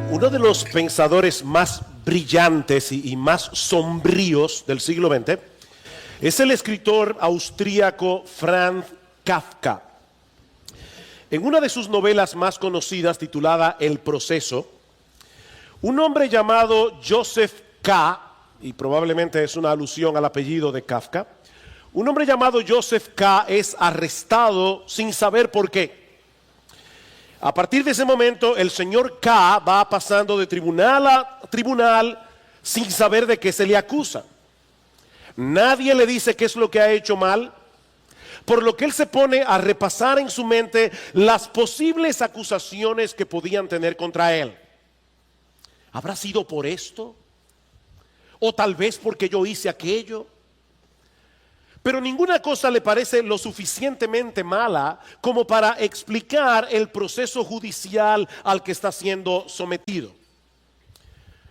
Uno de los pensadores más brillantes y más sombríos del siglo XX es el escritor austríaco Franz Kafka. En una de sus novelas más conocidas, titulada El proceso, un hombre llamado Joseph K., y probablemente es una alusión al apellido de Kafka, un hombre llamado Joseph K. es arrestado sin saber por qué. A partir de ese momento, el señor K va pasando de tribunal a tribunal sin saber de qué se le acusa. Nadie le dice qué es lo que ha hecho mal, por lo que él se pone a repasar en su mente las posibles acusaciones que podían tener contra él. ¿Habrá sido por esto? ¿O tal vez porque yo hice aquello? Pero ninguna cosa le parece lo suficientemente mala como para explicar el proceso judicial al que está siendo sometido.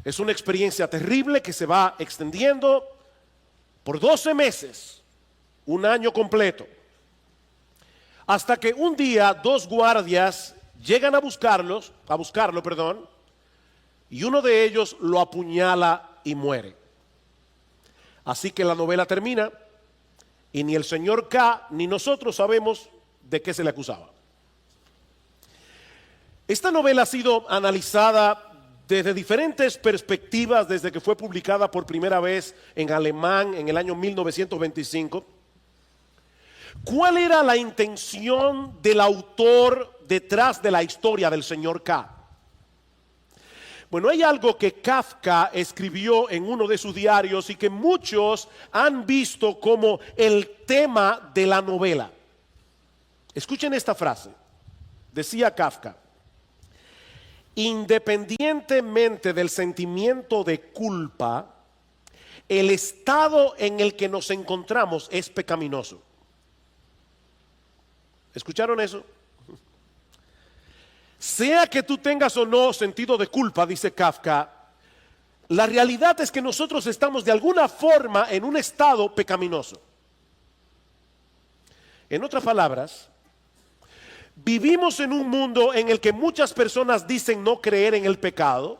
Es una experiencia terrible que se va extendiendo por 12 meses, un año completo, hasta que un día dos guardias llegan a buscarlo, y uno de ellos lo apuñala y muere. Así que la novela termina. Y ni el señor K ni nosotros sabemos de qué se le acusaba. Esta novela ha sido analizada desde diferentes perspectivas desde que fue publicada por primera vez en alemán en el año 1925. ¿Cuál era la intención del autor detrás de la historia del señor K? Bueno, hay algo que Kafka escribió en uno de sus diarios y que muchos han visto como el tema de la novela. Escuchen esta frase. Decía Kafka: independientemente del sentimiento de culpa, el estado en el que nos encontramos es pecaminoso. ¿Escucharon eso? Sea que tú tengas o no sentido de culpa, dice Kafka, la realidad es que nosotros estamos de alguna forma en un estado pecaminoso. En otras palabras, vivimos en un mundo en el que muchas personas dicen no creer en el pecado.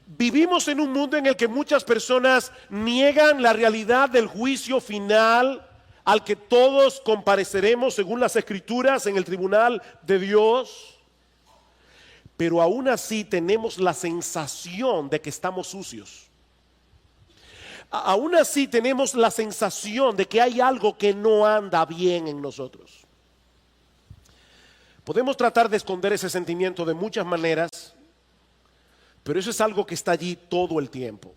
Vivimos en un mundo en el que muchas personas niegan la realidad del juicio final al que todos compareceremos según las Escrituras en el tribunal de Dios, pero aún así tenemos la sensación de que estamos sucios. Aún así tenemos la sensación de que hay algo que no anda bien en nosotros. Podemos tratar de esconder ese sentimiento de muchas maneras, pero eso es algo que está allí todo el tiempo.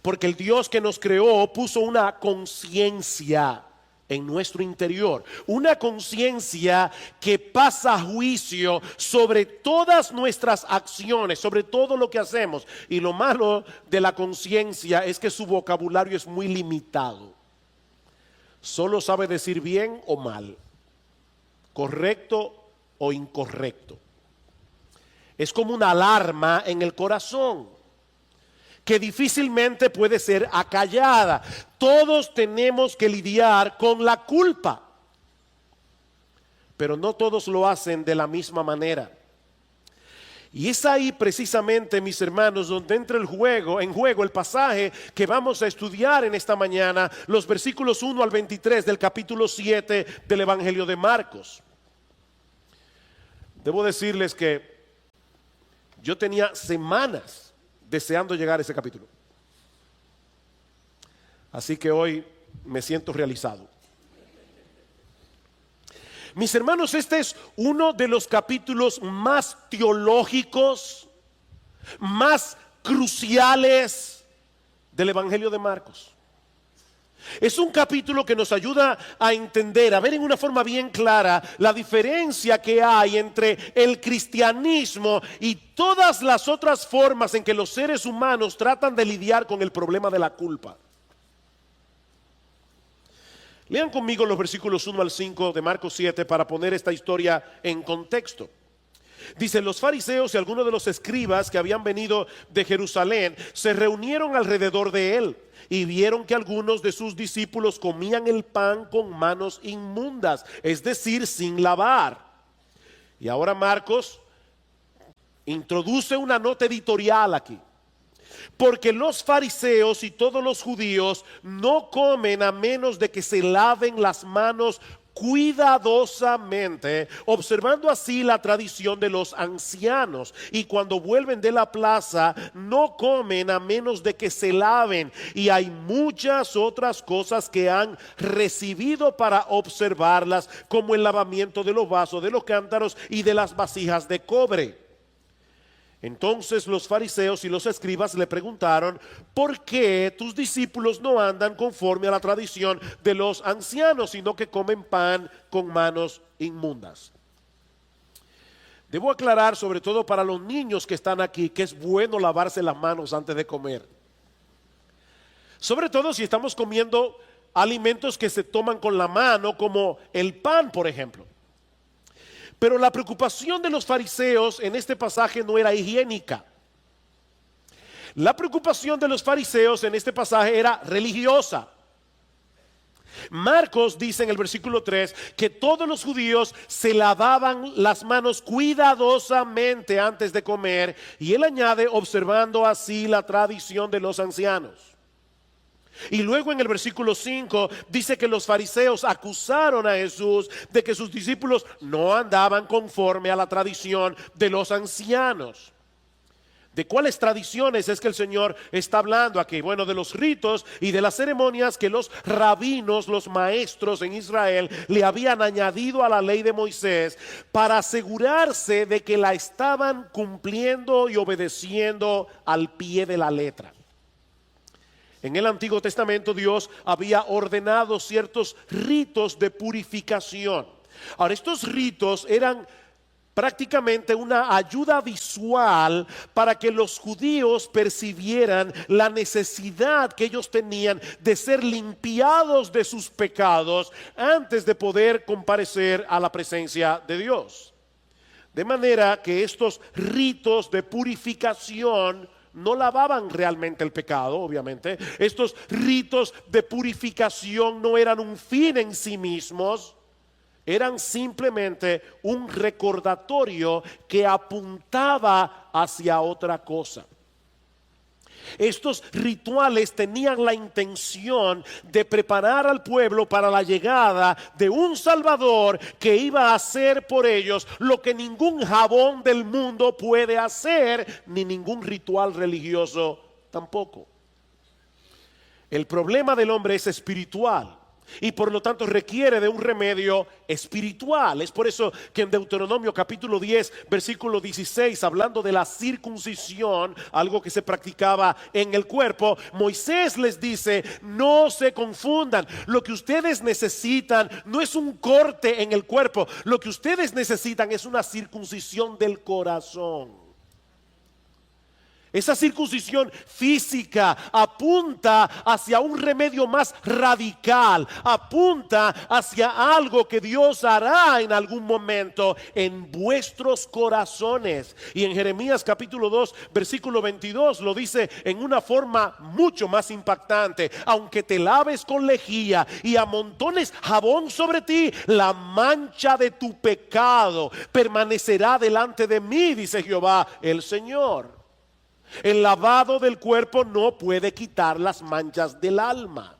Porque el Dios que nos creó puso una conciencia en nuestro interior, una conciencia que pasa juicio sobre todas nuestras acciones, sobre todo lo que hacemos. Y lo malo de la conciencia es que su vocabulario es muy limitado. Solo sabe decir bien o mal, correcto o incorrecto. Es como una alarma en el corazón que difícilmente puede ser acallada. Todos tenemos que lidiar con la culpa, pero no todos lo hacen de la misma manera. Y es ahí precisamente, mis hermanos, donde entra en juego el pasaje que vamos a estudiar en esta mañana, los versículos 1 al 23 del capítulo 7 del Evangelio de Marcos. Debo decirles que yo tenía semanas deseando llegar a ese capítulo. Así que hoy me siento realizado. Mis hermanos, este es uno de los capítulos más teológicos, más cruciales del Evangelio de Marcos. Es un capítulo que nos ayuda a entender, a ver en una forma bien clara la diferencia que hay entre el cristianismo y todas las otras formas en que los seres humanos tratan de lidiar con el problema de la culpa. Lean conmigo los versículos 1 al 5 de Marcos 7 para poner esta historia en contexto. Dice: los fariseos y algunos de los escribas que habían venido de Jerusalén se reunieron alrededor de él y vieron que algunos de sus discípulos comían el pan con manos inmundas, es decir, sin lavar. Y ahora Marcos introduce una nota editorial aquí. Porque los fariseos y todos los judíos no comen a menos de que se laven las manos cuidadosamente, observando así la tradición de los ancianos. Y cuando vuelven de la plaza, no comen a menos de que se laven. Y hay muchas otras cosas que han recibido para observarlas, como el lavamiento de los vasos, de los cántaros y de las vasijas de cobre. Entonces los fariseos y los escribas le preguntaron: ¿por qué tus discípulos no andan conforme a la tradición de los ancianos, sino que comen pan con manos inmundas? Debo aclarar, sobre todo para los niños que están aquí, que es bueno lavarse las manos antes de comer. Sobre todo si estamos comiendo alimentos que se toman con la mano, como el pan, por ejemplo. Pero la preocupación de los fariseos en este pasaje no era higiénica. La preocupación de los fariseos en este pasaje era religiosa. Marcos dice en el versículo 3 que todos los judíos se lavaban las manos cuidadosamente antes de comer, y él añade, observando así la tradición de los ancianos. Y luego en el versículo 5 dice que los fariseos acusaron a Jesús de que sus discípulos no andaban conforme a la tradición de los ancianos. ¿De cuáles tradiciones es que el Señor está hablando aquí? Bueno, de los ritos y de las ceremonias que los rabinos, los maestros en Israel, le habían añadido a la ley de Moisés para asegurarse de que la estaban cumpliendo y obedeciendo al pie de la letra. En el Antiguo Testamento Dios había ordenado ciertos ritos de purificación. Ahora, estos ritos eran prácticamente una ayuda visual para que los judíos percibieran la necesidad que ellos tenían de ser limpiados de sus pecados antes de poder comparecer a la presencia de Dios. De manera que estos ritos de purificación no lavaban realmente el pecado, obviamente. Estos ritos de purificación no eran un fin en sí mismos, eran simplemente un recordatorio que apuntaba hacia otra cosa. Estos rituales tenían la intención de preparar al pueblo para la llegada de un Salvador que iba a hacer por ellos lo que ningún jabón del mundo puede hacer, ni ningún ritual religioso tampoco. El problema del hombre es espiritual y por lo tanto requiere de un remedio espiritual. Es por eso que en Deuteronomio capítulo 10 versículo 16, hablando de la circuncisión, algo que se practicaba en el cuerpo, Moisés les dice: no se confundan, lo que ustedes necesitan no es un corte en el cuerpo, lo que ustedes necesitan es una circuncisión del corazón. Esa circuncisión física apunta hacia un remedio más radical, apunta hacia algo que Dios hará en algún momento en vuestros corazones. Y en Jeremías capítulo 2 versículo 22 lo dice en una forma mucho más impactante: aunque te laves con lejía y amontones jabón sobre ti, la mancha de tu pecado permanecerá delante de mí, dice Jehová el Señor. El lavado del cuerpo no puede quitar las manchas del alma.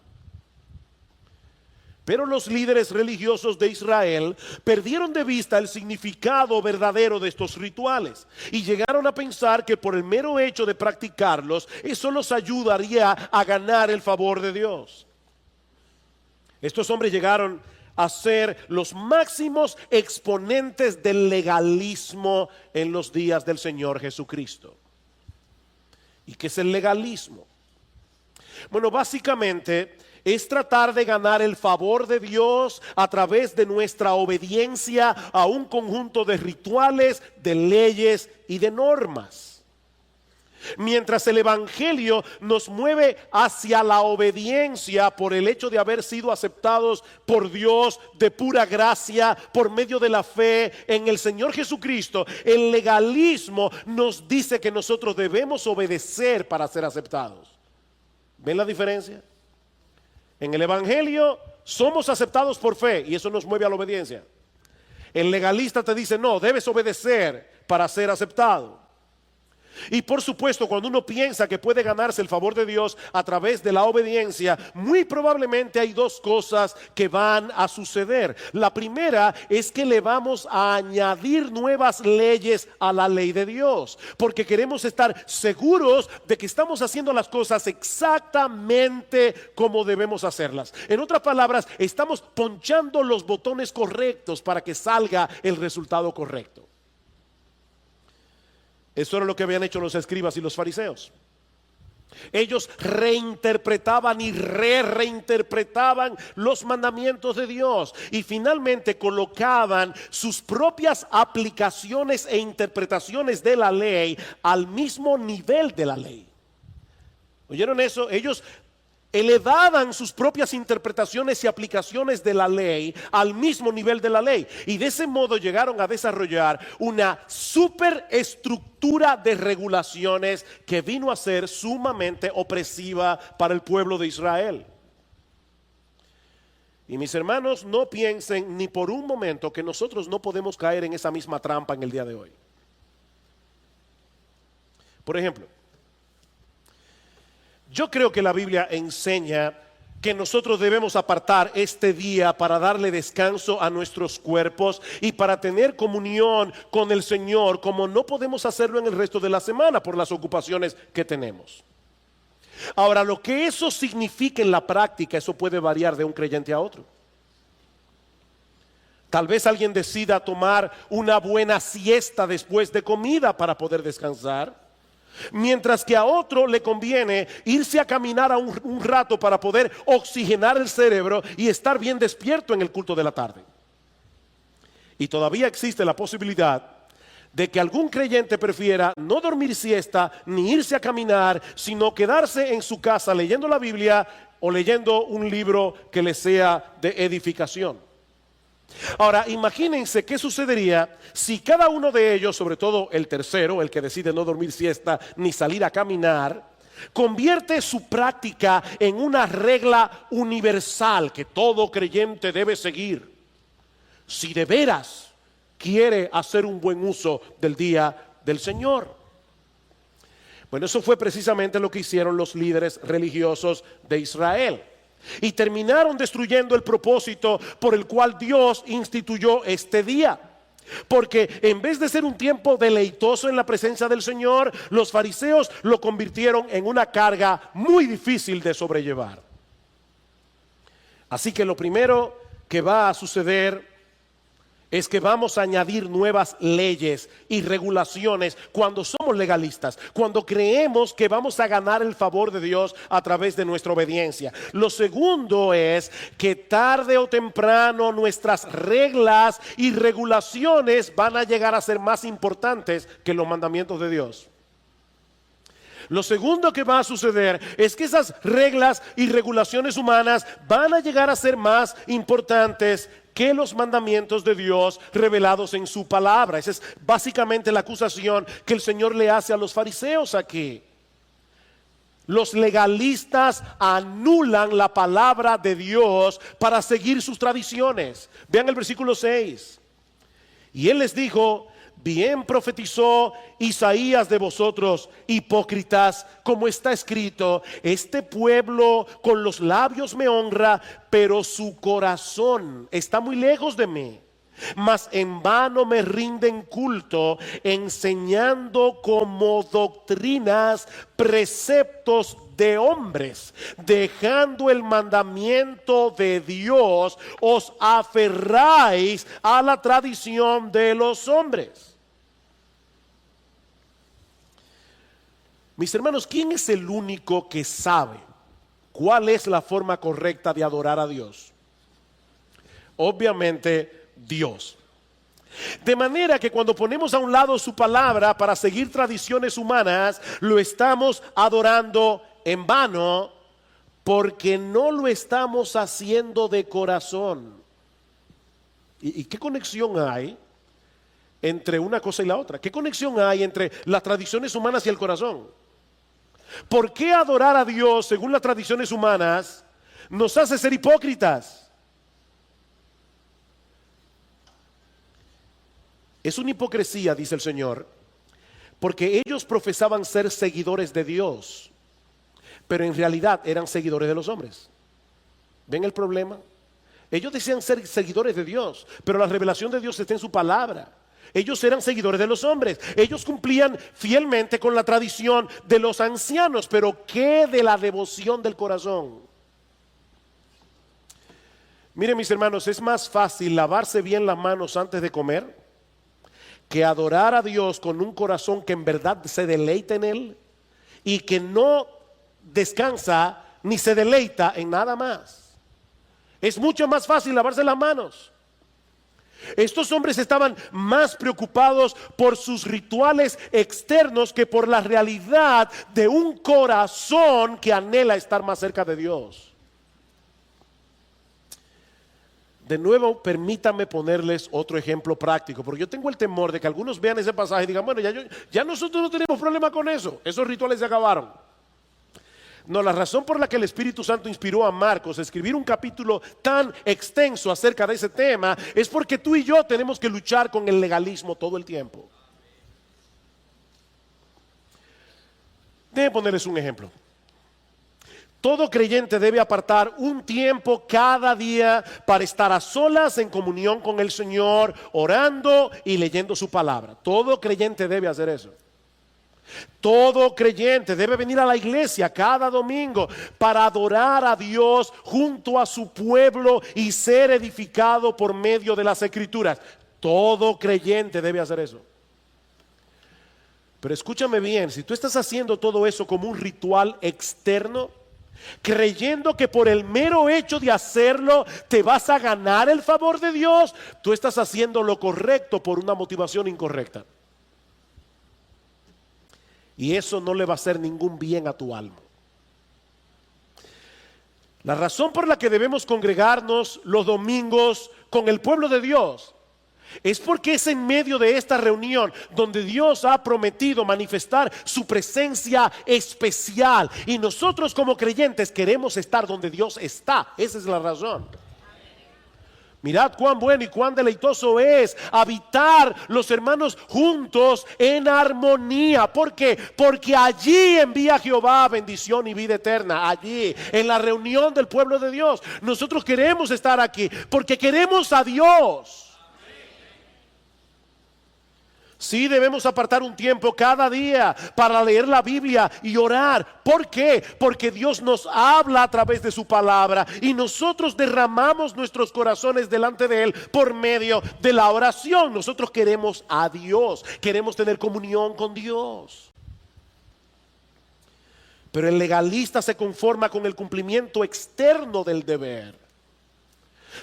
Pero los líderes religiosos de Israel perdieron de vista el significado verdadero de estos rituales y llegaron a pensar que por el mero hecho de practicarlos, eso los ayudaría a ganar el favor de Dios. Estos hombres llegaron a ser los máximos exponentes del legalismo en los días del Señor Jesucristo. ¿Y qué es el legalismo? Bueno, básicamente es tratar de ganar el favor de Dios a través de nuestra obediencia a un conjunto de rituales, de leyes y de normas. Mientras el Evangelio nos mueve hacia la obediencia por el hecho de haber sido aceptados por Dios de pura gracia por medio de la fe en el Señor Jesucristo, el legalismo nos dice que nosotros debemos obedecer para ser aceptados. ¿Ven la diferencia? En el Evangelio somos aceptados por fe y eso nos mueve a la obediencia. El legalista te dice: no, debes obedecer para ser aceptado. Y por supuesto, cuando uno piensa que puede ganarse el favor de Dios a través de la obediencia, muy probablemente hay dos cosas que van a suceder. La primera es que le vamos a añadir nuevas leyes a la ley de Dios, porque queremos estar seguros de que estamos haciendo las cosas exactamente como debemos hacerlas. En otras palabras, estamos ponchando los botones correctos para que salga el resultado correcto. Eso era lo que habían hecho los escribas y los fariseos. Ellos reinterpretaban y reinterpretaban los mandamientos de Dios y finalmente colocaban sus propias aplicaciones e interpretaciones de la ley al mismo nivel de la ley. ¿Oyeron eso? Ellos elevaban sus propias interpretaciones y aplicaciones de la ley al mismo nivel de la ley, y de ese modo llegaron a desarrollar una superestructura de regulaciones que vino a ser sumamente opresiva para el pueblo de Israel. Y mis hermanos, no piensen ni por un momento que nosotros no podemos caer en esa misma trampa en el día de hoy. Por ejemplo, yo creo que la Biblia enseña que nosotros debemos apartar este día para darle descanso a nuestros cuerpos y para tener comunión con el Señor, como no podemos hacerlo en el resto de la semana por las ocupaciones que tenemos. Ahora, lo que eso significa en la práctica, eso puede variar de un creyente a otro. Tal vez alguien decida tomar una buena siesta después de comida para poder descansar, mientras que a otro le conviene irse a caminar un rato para poder oxigenar el cerebro y estar bien despierto en el culto de la tarde. Y todavía existe la posibilidad de que algún creyente prefiera no dormir siesta ni irse a caminar, sino quedarse en su casa leyendo la Biblia o leyendo un libro que le sea de edificación. Ahora, imagínense qué sucedería si cada uno de ellos, sobre todo el tercero, el que decide no dormir siesta ni salir a caminar, convierte su práctica en una regla universal que todo creyente debe seguir, si de veras quiere hacer un buen uso del día del Señor. Bueno, eso fue precisamente lo que hicieron los líderes religiosos de Israel. Y terminaron destruyendo el propósito por el cual Dios instituyó este día. Porque en vez de ser un tiempo deleitoso en la presencia del Señor, los fariseos lo convirtieron en una carga muy difícil de sobrellevar. Así que lo primero que va a suceder es que vamos a añadir nuevas leyes y regulaciones cuando somos legalistas, cuando creemos que vamos a ganar el favor de Dios a través de nuestra obediencia. Lo segundo es que tarde o temprano nuestras reglas y regulaciones van a llegar a ser más importantes que los mandamientos de Dios. Lo segundo que va a suceder es que esas reglas y regulaciones humanas van a llegar a ser más importantes que los mandamientos de Dios revelados en su palabra. Esa es básicamente la acusación que el Señor le hace a los fariseos aquí. Los legalistas anulan la palabra de Dios para seguir sus tradiciones. Vean el versículo 6. Y él les dijo: bien profetizó Isaías de vosotros, hipócritas, como está escrito: este pueblo con los labios me honra, pero su corazón está muy lejos de mí. Mas en vano me rinden culto, enseñando como doctrinas preceptos de hombres. Dejando el mandamiento de Dios, os aferráis a la tradición de los hombres. Mis hermanos, ¿quién es el único que sabe cuál es la forma correcta de adorar a Dios? Obviamente Dios. De manera que cuando ponemos a un lado su palabra para seguir tradiciones humanas, lo estamos adorando en vano, porque no lo estamos haciendo de corazón. ¿Y qué conexión hay entre una cosa y la otra? ¿Qué conexión hay entre las tradiciones humanas y el corazón? ¿Por qué adorar a Dios según las tradiciones humanas nos hace ser hipócritas? Es una hipocresía, dice el Señor, Porque ellos profesaban ser seguidores de Dios, pero en realidad eran seguidores de los hombres. ¿Ven el problema? Ellos decían ser seguidores de Dios, pero la revelación de Dios está en su palabra. Ellos eran seguidores de los hombres. Ellos cumplían fielmente con la tradición de los ancianos, pero ¿qué de la devoción del corazón? Miren, mis hermanos, es más fácil lavarse bien las manos antes de comer que adorar a Dios con un corazón que en verdad se deleita en Él y que no descansa ni se deleita en nada más. Es mucho más fácil lavarse las manos. Estos hombres estaban más preocupados por sus rituales externos que por la realidad de un corazón que anhela estar más cerca de Dios. De nuevo, permítanme ponerles otro ejemplo práctico, porque yo tengo el temor de que algunos vean ese pasaje y digan, bueno, ya nosotros no tenemos problema con eso, esos rituales se acabaron. No, la razón por la que el Espíritu Santo inspiró a Marcos a escribir un capítulo tan extenso acerca de ese tema es porque tú y yo tenemos que luchar con el legalismo todo el tiempo. Déjenme ponerles un ejemplo. Todo creyente debe apartar un tiempo cada día para estar a solas en comunión con el Señor, orando y leyendo su palabra. Todo creyente debe hacer eso. Todo creyente debe venir a la iglesia cada domingo para adorar a Dios junto a su pueblo y ser edificado por medio de las Escrituras. Todo creyente debe hacer eso. Pero escúchame bien, si tú estás haciendo todo eso como un ritual externo, creyendo que por el mero hecho de hacerlo te vas a ganar el favor de Dios, tú estás haciendo lo correcto por una motivación incorrecta. Y eso no le va a hacer ningún bien a tu alma. La razón por la que debemos congregarnos los domingos con el pueblo de Dios es porque es en medio de esta reunión donde Dios ha prometido manifestar su presencia especial. Y nosotros como creyentes queremos estar donde Dios está. Esa es la razón. Mirad cuán bueno y cuán deleitoso es habitar los hermanos juntos en armonía. ¿Por qué? Porque allí envía Jehová bendición y vida eterna. Allí, en la reunión del pueblo de Dios. Nosotros queremos estar aquí porque queremos a Dios. Sí, debemos apartar un tiempo cada día para leer la Biblia y orar. ¿Por qué? Porque Dios nos habla a través de su palabra y nosotros derramamos nuestros corazones delante de Él por medio de la oración. Nosotros queremos a Dios, queremos tener comunión con Dios. Pero el legalista se conforma con el cumplimiento externo del deber,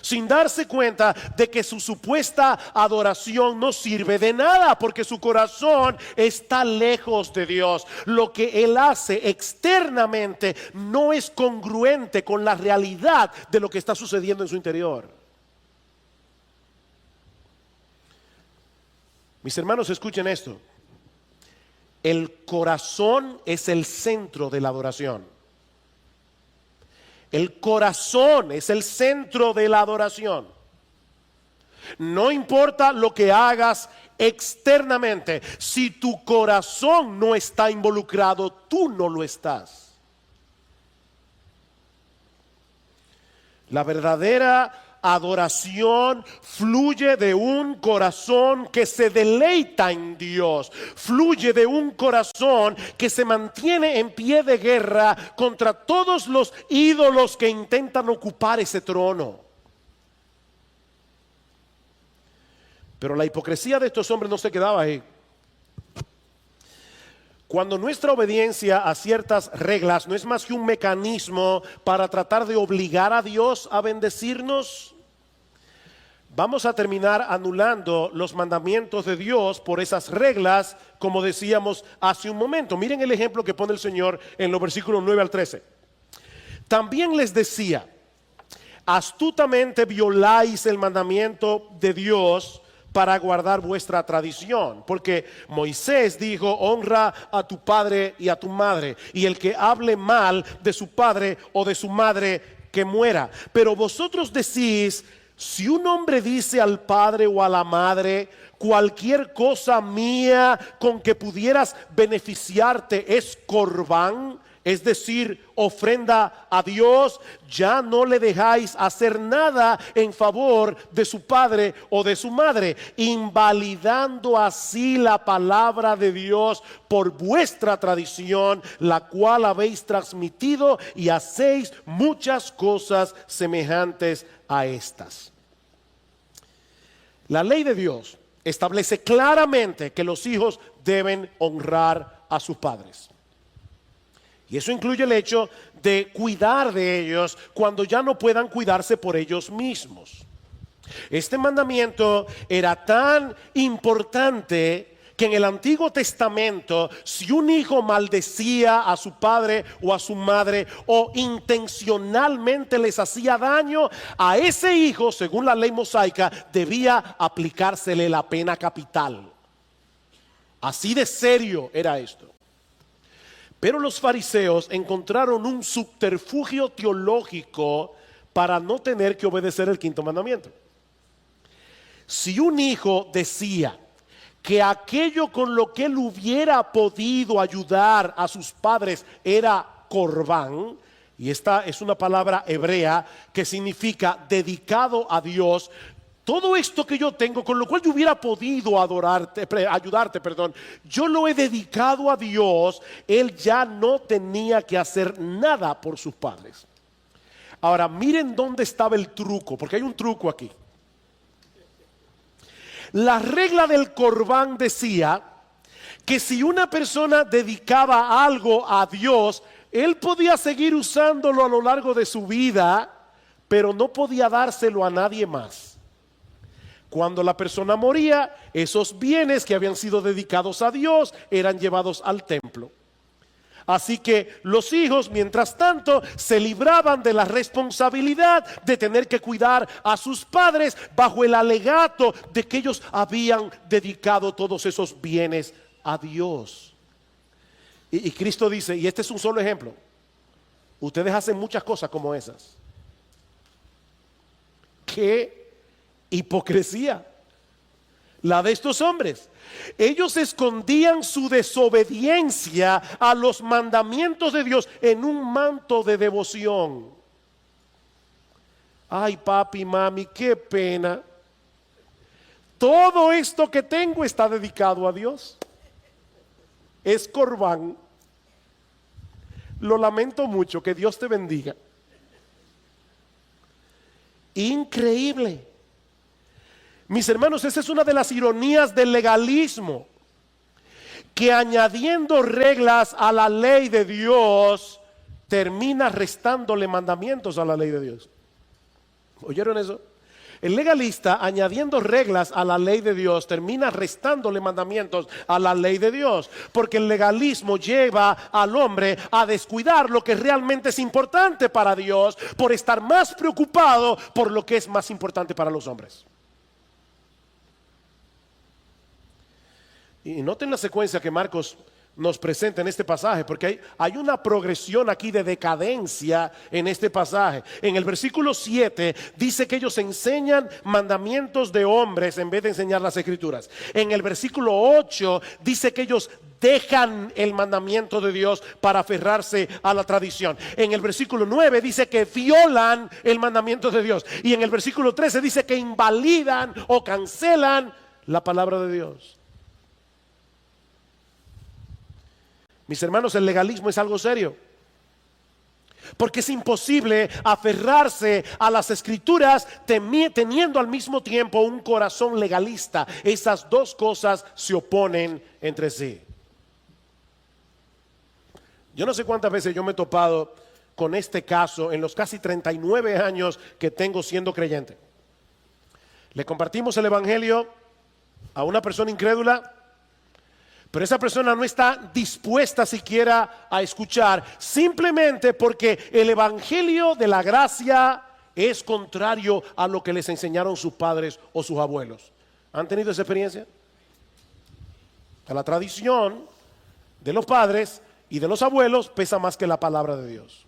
sin darse cuenta de que su supuesta adoración no sirve de nada, porque su corazón está lejos de Dios. Lo que él hace externamente no es congruente con la realidad de lo que está sucediendo en su interior. Mis hermanos, escuchen esto. El corazón es el centro de la adoración. El corazón es el centro de la adoración. No importa lo que hagas externamente, si tu corazón no está involucrado, tú no lo estás. La verdadera adoración fluye de un corazón que se deleita en Dios. Fluye de un corazón que se mantiene en pie de guerra contra todos los ídolos que intentan ocupar ese trono. Pero la hipocresía de estos hombres no se quedaba ahí. Cuando nuestra obediencia a ciertas reglas no es más que un mecanismo para tratar de obligar a Dios a bendecirnos, vamos a terminar anulando los mandamientos de Dios por esas reglas, como decíamos hace un momento. Miren el ejemplo que pone el Señor en los versículos 9 al 13. También les decía, astutamente violáis el mandamiento de Dios para guardar vuestra tradición, porque Moisés dijo, honra a tu padre y a tu madre, y el que hable mal de su padre o de su madre, que muera. Pero vosotros decís, Si un hombre dice al padre o a la madre, cualquier cosa mía con que pudieras beneficiarte es corbán, es decir, ofrenda a Dios, ya no le dejáis hacer nada en favor de su padre o de su madre, invalidando así la palabra de Dios por vuestra tradición, la cual habéis transmitido, y hacéis muchas cosas semejantes a estas. La ley de Dios establece claramente que los hijos deben honrar a sus padres. Y eso incluye el hecho de cuidar de ellos cuando ya no puedan cuidarse por ellos mismos. Este mandamiento era tan importante que en el Antiguo Testamento, si un hijo maldecía a su padre o a su madre o intencionalmente les hacía daño, a ese hijo, según la ley mosaica, debía aplicársele la pena capital. Así de serio era esto. Pero los fariseos encontraron un subterfugio teológico para no tener que obedecer el quinto mandamiento. Si un hijo decía que aquello con lo que él hubiera podido ayudar a sus padres era corbán, y esta es una palabra hebrea que significa dedicado a Dios, todo esto que yo tengo, con lo cual yo hubiera podido ayudarte, yo lo he dedicado a Dios, él ya no tenía que hacer nada por sus padres. Ahora, miren dónde estaba el truco, porque hay un truco aquí. La regla del corbán decía que si una persona dedicaba algo a Dios, él podía seguir usándolo a lo largo de su vida, pero no podía dárselo a nadie más. Cuando la persona moría, esos bienes que habían sido dedicados a Dios eran llevados al templo. Así que los hijos, mientras tanto, se libraban de la responsabilidad de tener que cuidar a sus padres bajo el alegato de que ellos habían dedicado todos esos bienes a Dios. Y Cristo dice, y este es un solo ejemplo, ustedes hacen muchas cosas como esas. ¿Qué hipocresía la de estos hombres? Ellos escondían su desobediencia a los mandamientos de Dios en un manto de devoción. Ay, papi, mami, qué pena. Todo esto que tengo está dedicado a Dios. Es corbán. Lo lamento mucho, que Dios te bendiga. Increíble. Mis hermanos, esa es una de las ironías del legalismo, que añadiendo reglas a la ley de Dios, termina restándole mandamientos a la ley de Dios. ¿Oyeron eso? El legalista, añadiendo reglas a la ley de Dios, termina restándole mandamientos a la ley de Dios, porque el legalismo lleva al hombre a descuidar lo que realmente es importante para Dios, por estar más preocupado por lo que es más importante para los hombres. Y noten la secuencia que Marcos nos presenta en este pasaje, porque hay una progresión aquí de decadencia en este pasaje. En el versículo 7 dice que ellos enseñan mandamientos de hombres en vez de enseñar las escrituras. En el versículo 8 dice que ellos dejan el mandamiento de Dios para aferrarse a la tradición. En el versículo 9 dice que violan el mandamiento de Dios. Y en el versículo 13 dice que invalidan o cancelan la palabra de Dios. Mis hermanos, el legalismo es algo serio, porque es imposible aferrarse a las escrituras teniendo al mismo tiempo un corazón legalista. Esas dos cosas se oponen entre sí. Yo no sé cuántas veces yo me he topado con este caso en los casi 39 años que tengo siendo creyente. Le compartimos el evangelio a una persona incrédula, pero esa persona no está dispuesta siquiera a escuchar, simplemente porque el evangelio de la gracia es contrario a lo que les enseñaron sus padres o sus abuelos. ¿Han tenido esa experiencia? La tradición de los padres y de los abuelos pesa más que la palabra de Dios.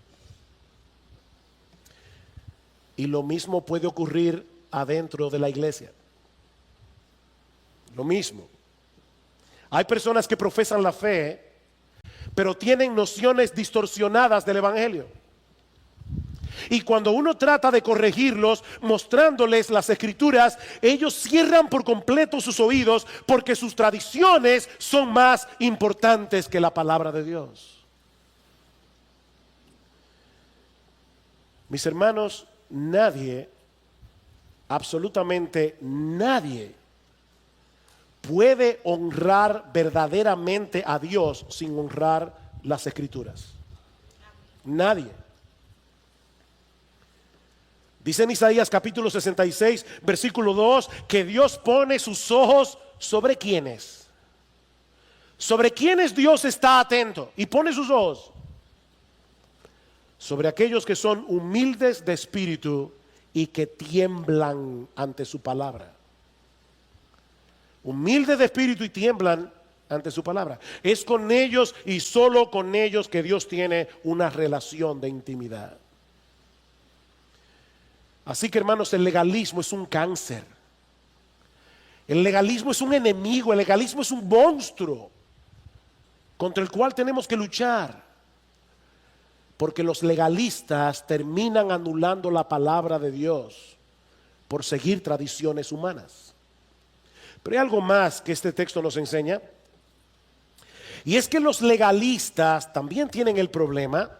Y lo mismo puede ocurrir adentro de la iglesia. Lo mismo. Hay personas que profesan la fe, pero tienen nociones distorsionadas del evangelio. Y cuando uno trata de corregirlos, mostrándoles las escrituras, ellos cierran por completo sus oídos porque sus tradiciones son más importantes que la palabra de Dios. Mis hermanos, nadie, absolutamente nadie, puede honrar verdaderamente a Dios sin honrar las escrituras. Nadie. Dice en Isaías capítulo 66, versículo 2, que Dios pone sus ojos sobre quiénes. Sobre quiénes Dios está atento y pone sus ojos. Sobre aquellos que son humildes de espíritu y que tiemblan ante su palabra. Humildes de espíritu y tiemblan ante su palabra. Es con ellos y solo con ellos que Dios tiene una relación de intimidad. Así que, hermanos, el legalismo es un cáncer. El legalismo es un enemigo, el legalismo es un monstruo contra el cual tenemos que luchar. Porque los legalistas terminan anulando la palabra de Dios por seguir tradiciones humanas. Pero hay algo más que este texto nos enseña. Y es que los legalistas también tienen el problema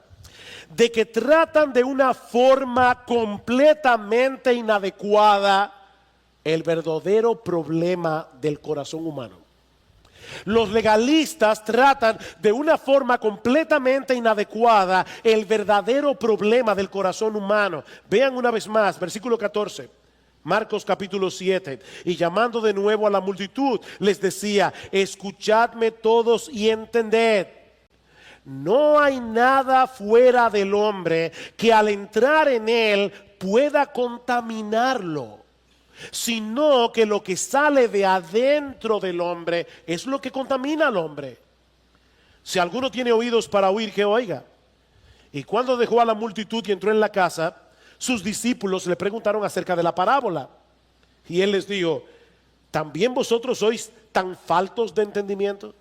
de que tratan de una forma completamente inadecuada el verdadero problema del corazón humano. Los legalistas tratan de una forma completamente inadecuada el verdadero problema del corazón humano. Vean una vez más, versículo 14. Marcos capítulo 7, y llamando de nuevo a la multitud, les decía: escuchadme todos y entended. No hay nada fuera del hombre que al entrar en él pueda contaminarlo, sino que lo que sale de adentro del hombre es lo que contamina al hombre. Si alguno tiene oídos para oír, que oiga. Y cuando dejó a la multitud y entró en la casa, sus discípulos le preguntaron acerca de la parábola. Y él les dijo: ¿también vosotros sois tan faltos de entendimiento?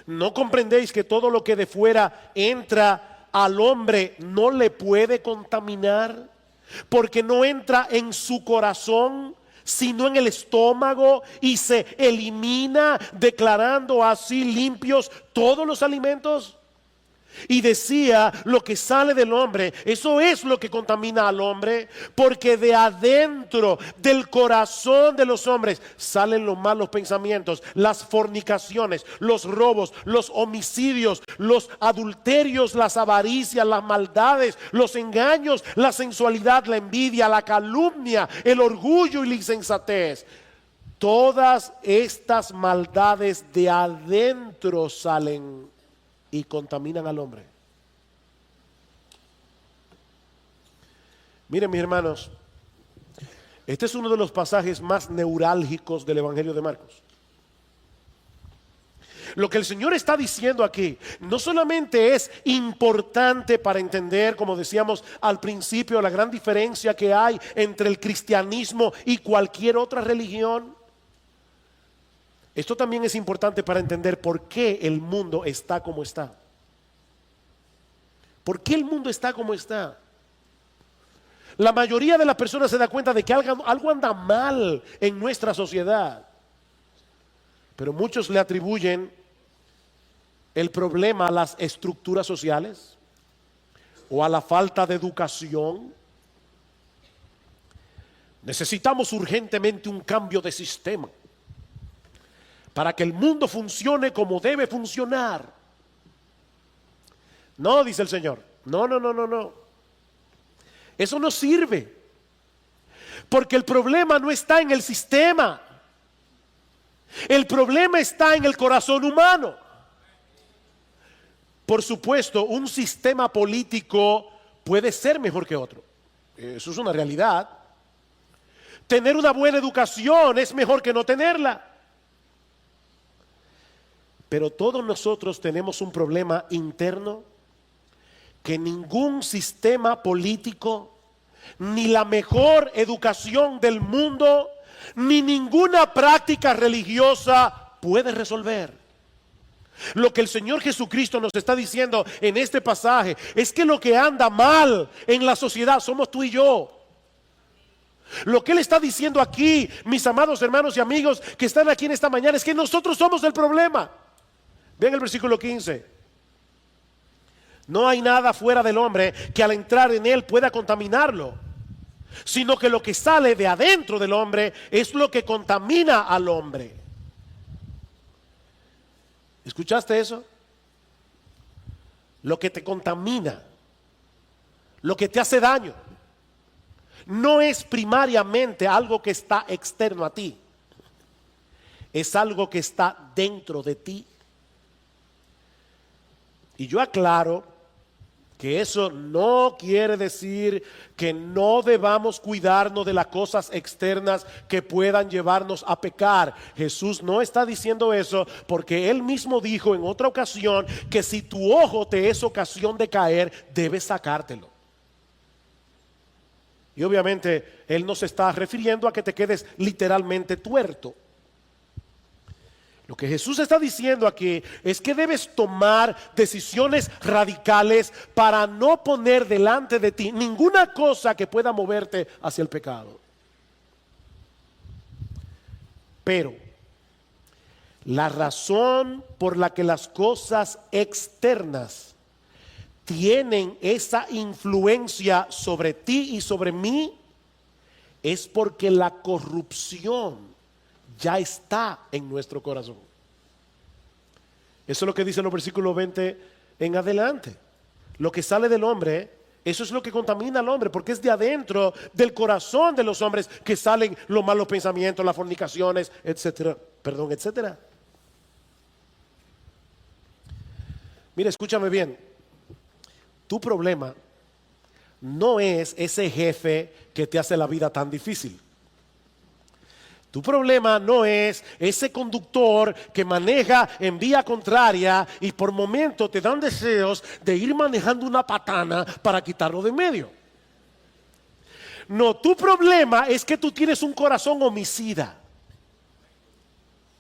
¿No comprendéis que todo lo que de fuera entra al hombre no le puede contaminar? Porque no entra en su corazón, sino en el estómago, y se elimina, declarando así limpios todos los alimentos. Y decía: lo que sale del hombre, eso es lo que contamina al hombre, porque de adentro del corazón de los hombres salen los malos pensamientos, las fornicaciones, los robos, los homicidios, los adulterios, las avaricias, las maldades, los engaños, la sensualidad, la envidia, la calumnia, el orgullo y la insensatez. Todas estas maldades de adentro salen y contaminan al hombre. Miren, mis hermanos, este es uno de los pasajes más neurálgicos del Evangelio de Marcos. Lo que el Señor está diciendo aquí no solamente es importante para entender, como decíamos al principio, la gran diferencia que hay entre el cristianismo y cualquier otra religión. Esto también es importante para entender por qué el mundo está como está. ¿Por qué el mundo está como está? La mayoría de las personas se da cuenta de que algo anda mal en nuestra sociedad. Pero muchos le atribuyen el problema a las estructuras sociales o a la falta de educación. Necesitamos urgentemente un cambio de sistema para que el mundo funcione como debe funcionar. No, dice el Señor. No. Eso no sirve. Porque el problema no está en el sistema. El problema está en el corazón humano. Por supuesto, un sistema político puede ser mejor que otro. Eso es una realidad. Tener una buena educación es mejor que no tenerla. Pero todos nosotros tenemos un problema interno que ningún sistema político, ni la mejor educación del mundo, ni ninguna práctica religiosa puede resolver. Lo que el Señor Jesucristo nos está diciendo en este pasaje es que lo que anda mal en la sociedad somos tú y yo. Lo que Él está diciendo aquí, mis amados hermanos y amigos que están aquí en esta mañana, es que nosotros somos el problema. Vean el versículo 15. No hay nada fuera del hombre que al entrar en él pueda contaminarlo, sino que lo que sale de adentro del hombre es lo que contamina al hombre. ¿Escuchaste eso? Lo que te contamina, lo que te hace daño, no es primariamente algo que está externo a ti, es algo que está dentro de ti. Y yo aclaro que eso no quiere decir que no debamos cuidarnos de las cosas externas que puedan llevarnos a pecar. Jesús no está diciendo eso porque Él mismo dijo en otra ocasión que si tu ojo te es ocasión de caer, debes sacártelo. Y obviamente Él no se está refiriendo a que te quedes literalmente tuerto. Lo que Jesús está diciendo aquí es que debes tomar decisiones radicales para no poner delante de ti ninguna cosa que pueda moverte hacia el pecado. Pero la razón por la que las cosas externas tienen esa influencia sobre ti y sobre mí es porque la corrupción ya está en nuestro corazón. Eso es lo que dice los versículos 20 en adelante. Lo que sale del hombre, eso es lo que contamina al hombre, porque es de adentro del corazón de los hombres que salen los malos pensamientos, las fornicaciones, etcétera. Etcétera. Mira, escúchame bien. Tu problema no es ese jefe que te hace la vida tan difícil. Tu problema no es ese conductor que maneja en vía contraria y por momentos te dan deseos de ir manejando una patana para quitarlo de en medio. No, tu problema es que tú tienes un corazón homicida.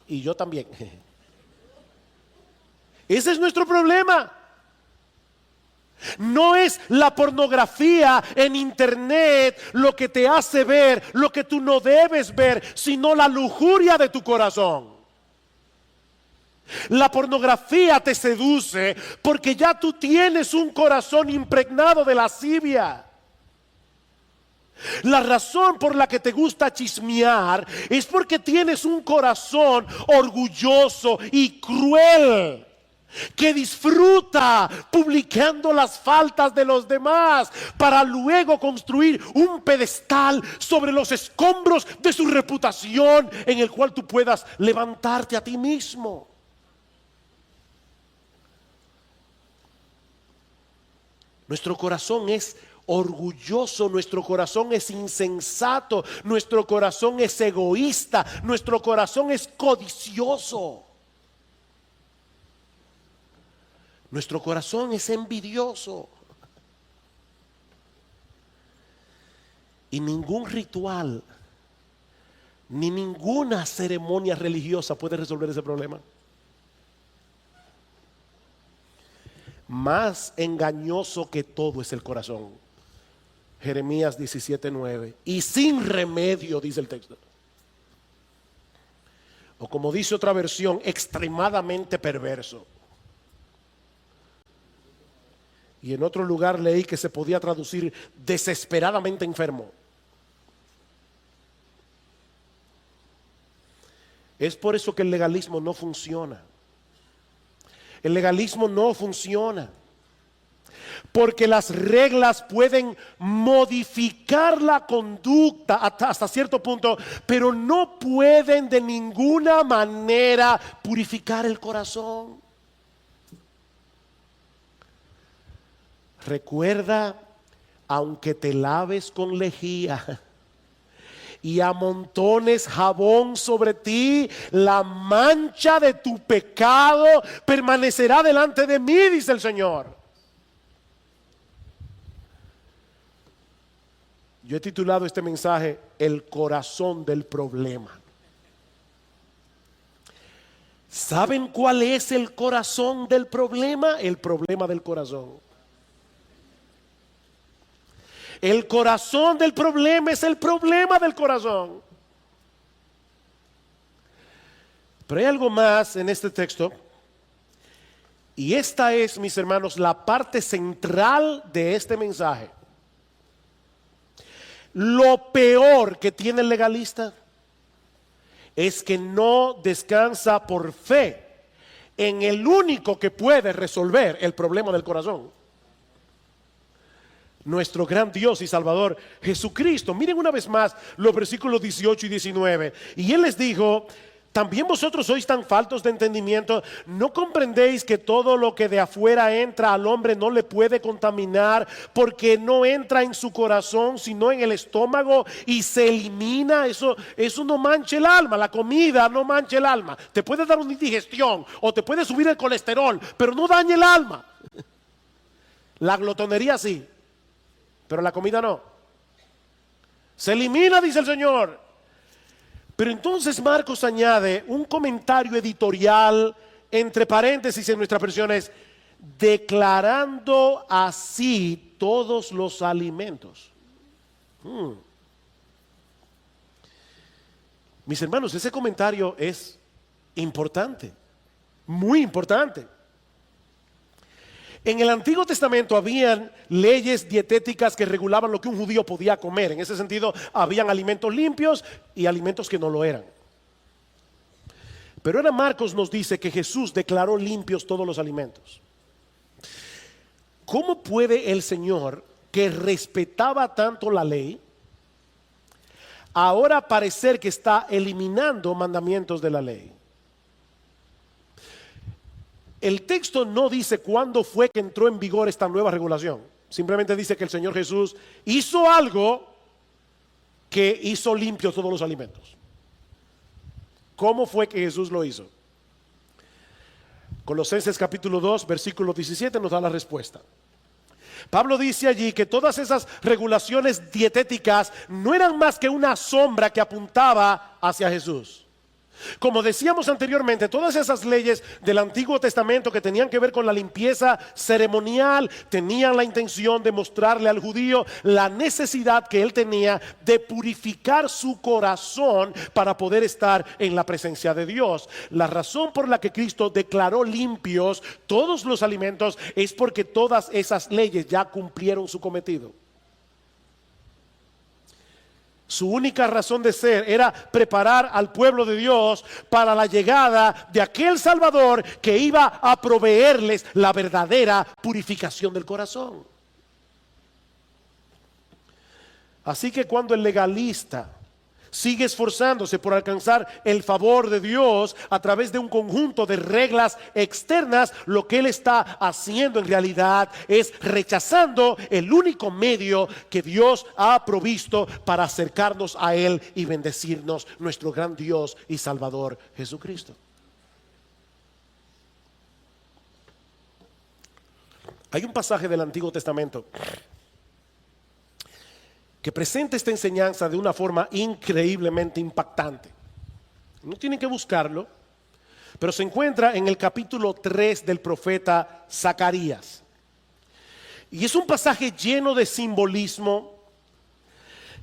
Y yo también. Ese es nuestro problema. No es la pornografía en internet lo que te hace ver lo que tú no debes ver, sino la lujuria de tu corazón. La pornografía te seduce porque ya tú tienes un corazón impregnado de lascivia. La razón por la que te gusta chismear es porque tienes un corazón orgulloso y cruel, que disfruta publicando las faltas de los demás para luego construir un pedestal sobre los escombros de su reputación en el cual tú puedas levantarte a ti mismo. Nuestro corazón es orgulloso, nuestro corazón es insensato, nuestro corazón es egoísta, nuestro corazón es codicioso. Nuestro corazón es envidioso. Y ningún ritual, ni ninguna ceremonia religiosa puede resolver ese problema. Más engañoso que todo es el corazón. Jeremías 17:9. Y sin remedio, dice el texto. O como dice otra versión, extremadamente perverso. Y en otro lugar leí que se podía traducir desesperadamente enfermo. Es por eso que el legalismo no funciona. El legalismo no funciona. Porque las reglas pueden modificar la conducta hasta cierto punto, pero no pueden de ninguna manera purificar el corazón. Recuerda, aunque te laves con lejía y amontones jabón sobre ti, la mancha de tu pecado permanecerá delante de mí, dice el Señor. Yo he titulado este mensaje El corazón del problema. ¿Saben cuál es el corazón del problema? El problema del corazón. El corazón del problema es el problema del corazón. Pero hay algo más en este texto. Y esta es, mis hermanos, la parte central de este mensaje. Lo peor que tiene el legalista es que no descansa por fe en el único que puede resolver el problema del corazón. Nuestro gran Dios y Salvador Jesucristo. Miren una vez más los versículos 18 y 19. Y Él les dijo: ¿también vosotros sois tan faltos de entendimiento? ¿No comprendéis que todo lo que de afuera entra al hombre no le puede contaminar, porque no entra en su corazón sino en el estómago y se elimina? Eso no mancha el alma. La comida no mancha el alma. Te puede dar una indigestión o te puede subir el colesterol, pero no daña el alma. La glotonería sí, pero la comida no. Se elimina, dice el Señor. Pero entonces Marcos añade un comentario editorial entre paréntesis en nuestras versiones, declarando así todos los alimentos. Mis hermanos, ese comentario es importante, muy importante. En el Antiguo Testamento habían leyes dietéticas que regulaban lo que un judío podía comer. En ese sentido, habían alimentos limpios y alimentos que no lo eran. Pero ahora Marcos nos dice que Jesús declaró limpios todos los alimentos. ¿Cómo puede el Señor, que respetaba tanto la ley, ahora parecer que está eliminando mandamientos de la ley? El texto no dice cuándo fue que entró en vigor esta nueva regulación. Simplemente dice que el Señor Jesús hizo algo que hizo limpios todos los alimentos. ¿Cómo fue que Jesús lo hizo? Colosenses capítulo 2, versículo 17 nos da la respuesta. Pablo dice allí que todas esas regulaciones dietéticas no eran más que una sombra que apuntaba hacia Jesús. Como decíamos anteriormente, todas esas leyes del Antiguo Testamento que tenían que ver con la limpieza ceremonial tenían la intención de mostrarle al judío la necesidad que él tenía de purificar su corazón para poder estar en la presencia de Dios. La razón por la que Cristo declaró limpios todos los alimentos es porque todas esas leyes ya cumplieron su cometido. Su única razón de ser era preparar al pueblo de Dios para la llegada de aquel Salvador que iba a proveerles la verdadera purificación del corazón. Así que cuando el legalista sigue esforzándose por alcanzar el favor de Dios a través de un conjunto de reglas externas, lo que él está haciendo en realidad es rechazando el único medio que Dios ha provisto para acercarnos a Él y bendecirnos, nuestro gran Dios y Salvador Jesucristo. Hay un pasaje del Antiguo Testamento que presenta esta enseñanza de una forma increíblemente impactante. No tienen que buscarlo, pero se encuentra en el capítulo 3 del profeta Zacarías. Y es un pasaje lleno de simbolismo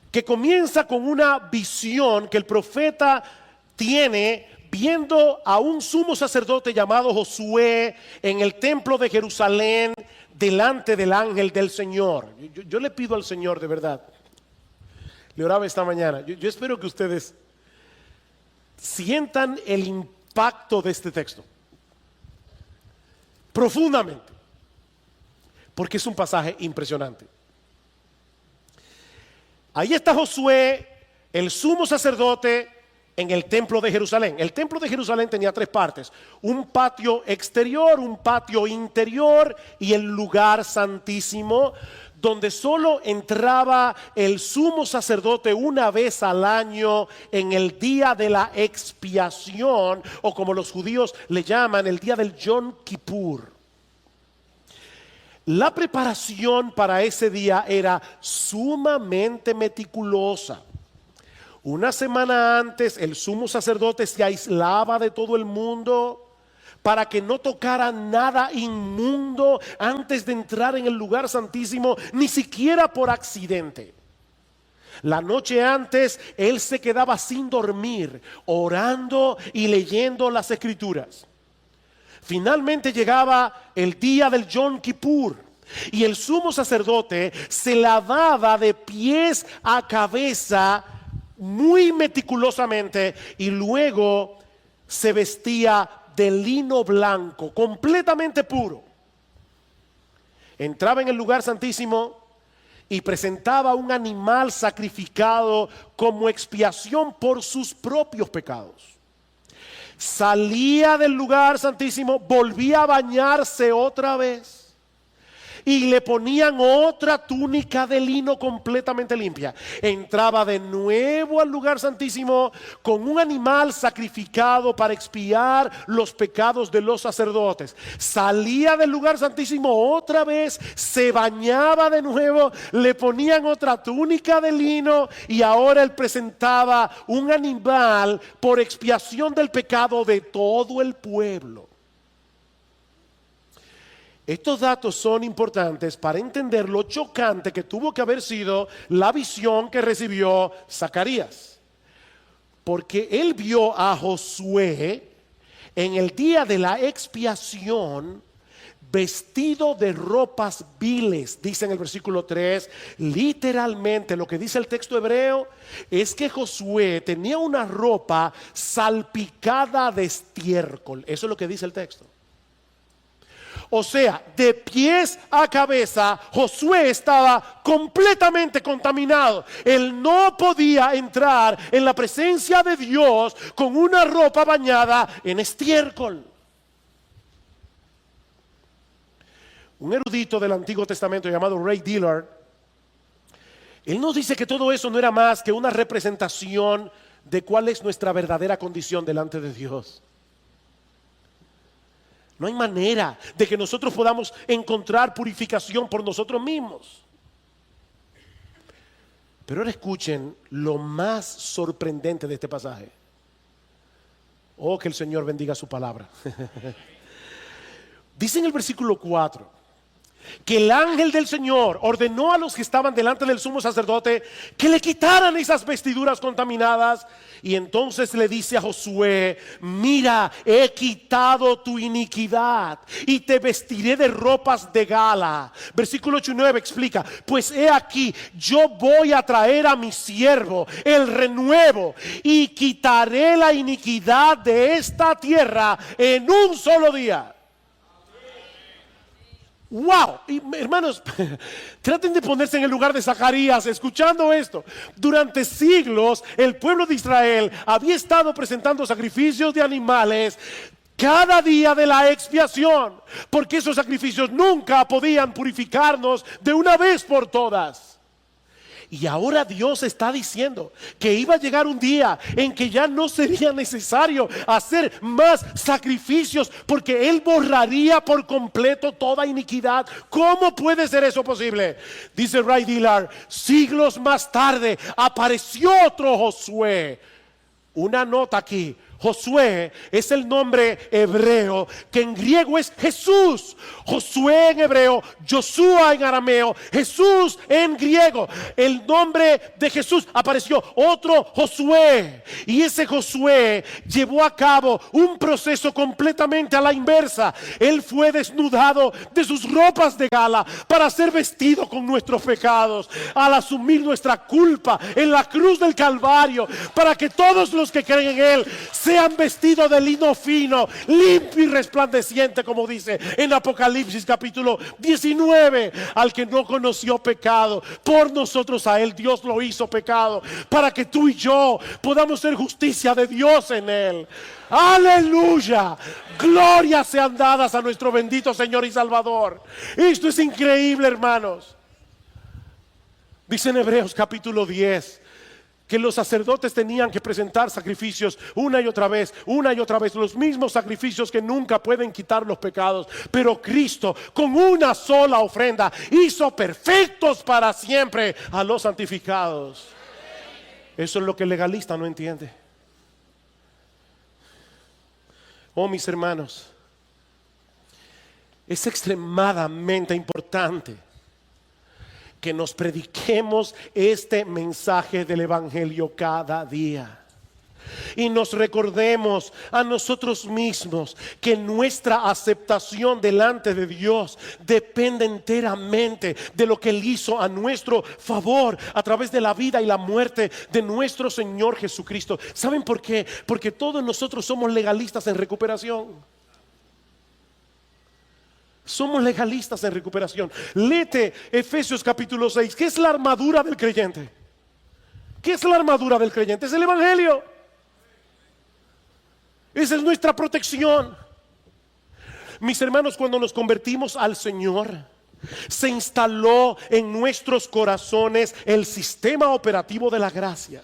que comienza con una visión que el profeta tiene viendo a un sumo sacerdote llamado Josué en el templo de Jerusalén delante del ángel del Señor. Yo le pido al Señor de verdad. Le oraba esta mañana. Yo espero que ustedes sientan el impacto de este texto profundamente, porque es un pasaje impresionante. Ahí está Josué, el sumo sacerdote, en el templo de Jerusalén. El templo de Jerusalén tenía tres partes: un patio exterior, un patio interior y el lugar santísimo, donde solo entraba el sumo sacerdote una vez al año en el día de la expiación, o como los judíos le llaman, el día del Yom Kippur. La preparación para ese día era sumamente meticulosa. Una semana antes el sumo sacerdote se aislaba de todo el mundo para que no tocara nada inmundo antes de entrar en el lugar santísimo, ni siquiera por accidente. La noche antes él se quedaba sin dormir, orando y leyendo las escrituras. Finalmente llegaba el día del Yom Kippur y el sumo sacerdote se lavaba de pies a cabeza muy meticulosamente y luego se vestía de lino blanco, completamente puro. Entraba en el lugar santísimo y presentaba un animal sacrificado como expiación por sus propios pecados. Salía del lugar santísimo, volvía a bañarse otra vez y le ponían otra túnica de lino completamente limpia. Entraba de nuevo al lugar santísimo con un animal sacrificado para expiar los pecados de los sacerdotes. Salía del lugar santísimo otra vez, se bañaba de nuevo, le ponían otra túnica de lino y ahora él presentaba un animal por expiación del pecado de todo el pueblo. Estos datos son importantes para entender lo chocante que tuvo que haber sido la visión que recibió Zacarías. Porque él vio a Josué en el día de la expiación vestido de ropas viles, dice en el versículo 3. Literalmente lo que dice el texto hebreo es que Josué tenía una ropa salpicada de estiércol. Eso es lo que dice el texto. O sea, de pies a cabeza, Josué estaba completamente contaminado. Él no podía entrar en la presencia de Dios con una ropa bañada en estiércol. Un erudito del Antiguo Testamento llamado Ray Dillard, él nos dice que todo eso no era más que una representación de cuál es nuestra verdadera condición delante de Dios. No hay manera de que nosotros podamos encontrar purificación por nosotros mismos. Pero ahora escuchen lo más sorprendente de este pasaje. Oh, que el Señor bendiga su palabra. Dice en el versículo 4 que el ángel del Señor ordenó a los que estaban delante del sumo sacerdote que le quitaran esas vestiduras contaminadas. Y entonces le dice a Josué: mira, he quitado tu iniquidad y te vestiré de ropas de gala. Versículo 8 y 9 explica: pues he aquí, yo voy a traer a mi siervo el renuevo y quitaré la iniquidad de esta tierra en un solo día. Wow, y, hermanos, traten de ponerse en el lugar de Zacarías escuchando esto. Durante siglos el pueblo de Israel había estado presentando sacrificios de animales cada día de la expiación, porque esos sacrificios nunca podían purificarnos de una vez por todas. Y ahora Dios está diciendo que iba a llegar un día en que ya no sería necesario hacer más sacrificios, porque Él borraría por completo toda iniquidad. ¿Cómo puede ser eso posible? Dice Ray Dillard: siglos más tarde apareció otro Josué. Una nota aquí: Josué es el nombre hebreo que en griego es Jesús. Josué en hebreo, Joshua en arameo, Jesús en griego. El nombre de Jesús apareció otro Josué. Y ese Josué llevó a cabo un proceso completamente a la inversa. Él fue desnudado de sus ropas de gala para ser vestido con nuestros pecados, al asumir nuestra culpa en la cruz del Calvario, para que todos los que creen en Él sean vestidos de lino fino, limpio y resplandeciente, como dice en Apocalipsis capítulo 19. Al que no conoció pecado, por nosotros a Él Dios lo hizo pecado, para que tú y yo podamos ser justicia de Dios en Él. Aleluya, glorias sean dadas a nuestro bendito Señor y Salvador. Esto es increíble, hermanos. Dice en Hebreos capítulo 10 que los sacerdotes tenían que presentar sacrificios una y otra vez, los mismos sacrificios que nunca pueden quitar los pecados. Pero Cristo, con una sola ofrenda, hizo perfectos para siempre a los santificados. Eso es lo que el legalista no entiende. Oh, mis hermanos, es extremadamente importante que nos prediquemos este mensaje del Evangelio cada día. Y nos recordemos a nosotros mismos que nuestra aceptación delante de Dios depende enteramente de lo que Él hizo a nuestro favor a través de la vida y la muerte de nuestro Señor Jesucristo. ¿Saben por qué? Porque todos nosotros somos legalistas en recuperación. Somos legalistas en recuperación. Léete Efesios capítulo 6. ¿Qué es la armadura del creyente? ¿Qué es la armadura del creyente? Es el Evangelio. Esa es nuestra protección. Mis hermanos, cuando nos convertimos al Señor, se instaló en nuestros corazones el sistema operativo de la gracia.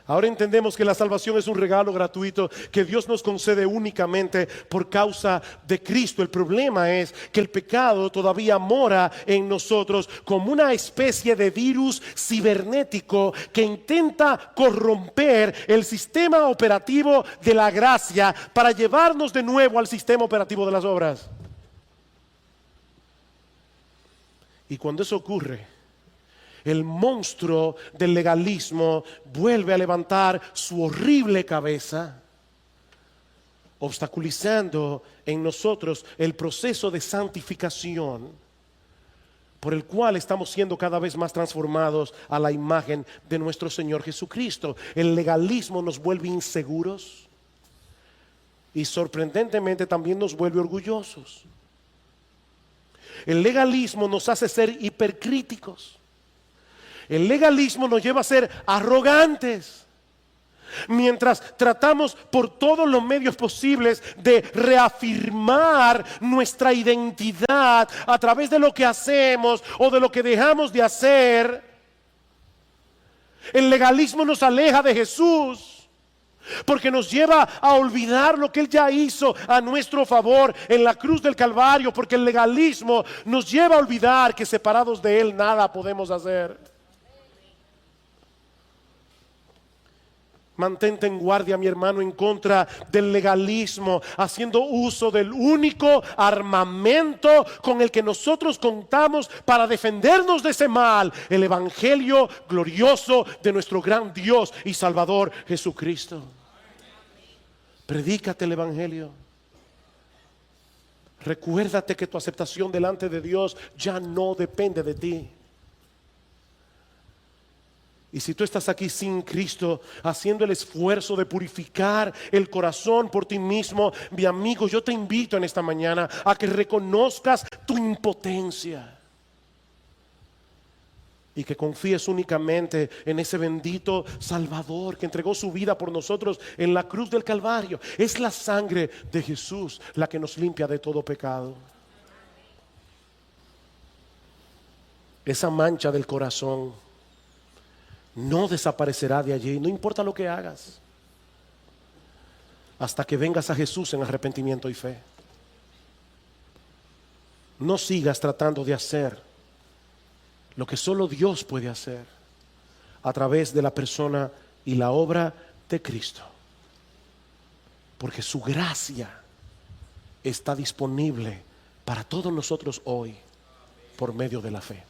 Ahora entendemos que la salvación es un regalo gratuito que Dios nos concede únicamente por causa de Cristo. El problema es que el pecado todavía mora en nosotros como una especie de virus cibernético que intenta corromper el sistema operativo de la gracia para llevarnos de nuevo al sistema operativo de las obras. Y cuando eso ocurre, el monstruo del legalismo vuelve a levantar su horrible cabeza, obstaculizando en nosotros el proceso de santificación por el cual estamos siendo cada vez más transformados a la imagen de nuestro Señor Jesucristo. El legalismo nos vuelve inseguros y sorprendentemente también nos vuelve orgullosos. El legalismo nos hace ser hipercríticos. El legalismo nos lleva a ser arrogantes, mientras tratamos por todos los medios posibles de reafirmar nuestra identidad a través de lo que hacemos o de lo que dejamos de hacer. El legalismo nos aleja de Jesús, porque nos lleva a olvidar lo que Él ya hizo a nuestro favor en la cruz del Calvario, porque el legalismo nos lleva a olvidar que separados de Él nada podemos hacer. Mantente en guardia, mi hermano, en contra del legalismo, haciendo uso del único armamento con el que nosotros contamos para defendernos de ese mal, el Evangelio glorioso de nuestro gran Dios y Salvador Jesucristo. Predícate el Evangelio. Recuérdate que tu aceptación delante de Dios ya no depende de ti. Y si tú estás aquí sin Cristo, haciendo el esfuerzo de purificar el corazón por ti mismo, mi amigo, yo te invito en esta mañana a que reconozcas tu impotencia y que confíes únicamente en ese bendito Salvador que entregó su vida por nosotros en la cruz del Calvario. Es la sangre de Jesús la que nos limpia de todo pecado. Esa mancha del corazón no desaparecerá de allí, no importa lo que hagas, hasta que vengas a Jesús en arrepentimiento y fe. No sigas tratando de hacer lo que solo Dios puede hacer a través de la persona y la obra de Cristo, porque su gracia está disponible para todos nosotros hoy por medio de la fe.